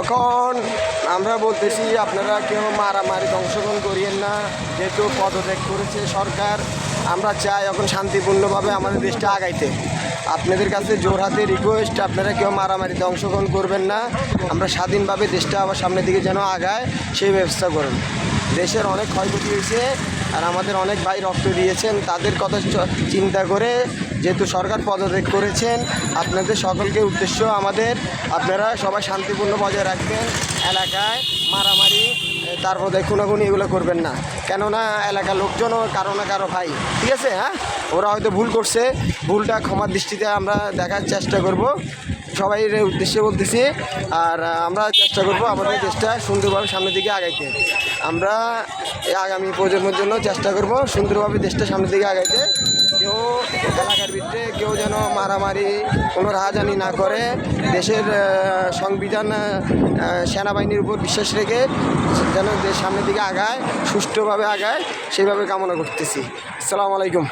এখন আমরা বলতেছি আপনারা কেউ মারামারিতে অংশগ্রহণ করিয়েন না, যেহেতু পদত্যাগ করেছে সরকার। আমরা চাই এখন শান্তিপূর্ণভাবে আমাদের দেশটা আগাইতে। আপনাদের কাছে জোরহাতে রিকোয়েস্ট, আপনারা কেউ মারামারিতে অংশগ্রহণ করবেন না। আমরা স্বাধীনভাবে দেশটা আবার সামনের দিকে যেন আগায় সেই ব্যবস্থা করুন। দেশের অনেক ক্ষয়ক্ষতি হয়েছে আর আমাদের অনেক ভাই রক্ত দিয়েছেন, তাদের কথা চিন্তা করে যেহেতু সরকার পদত্যাগ করেছেন, আপনাদের সকলকে উদ্দেশ্য আমাদের, আপনারা সবাই শান্তিপূর্ণ বজায় রাখবেন। এলাকায় মারামারি তারপর খুনাখুনি এগুলো করবেন না, কেননা এলাকার লোকজনও কারো না কারো ভাই, ঠিক আছে? হ্যাঁ, ওরা হয়তো ভুল করছে, ভুলটা ক্ষমার দৃষ্টিতে আমরা দেখার চেষ্টা করব, সবাই উদ্দেশ্যে বলতেছি। আর আমরা চেষ্টা করব আমাদের দেশটা সুন্দরভাবে সামনের দিকে আগাইতে। আমরা আগামী প্রজন্মের জন্য চেষ্টা করব সুন্দরভাবে দেশটা সামনের দিকে আগাইতে। কেউ এলাকার ভিতরে কেউ যেন মারামারি কোনো রাহাজানি না করে, দেশের সংবিধান সেনাবাহিনীর উপর বিশ্বাস রেখে যেন দেশ সামনের দিকে আগায়, সুষ্ঠুভাবে আগায়, সেইভাবে কামনা করতেছি। আসসালামু আলাইকুম।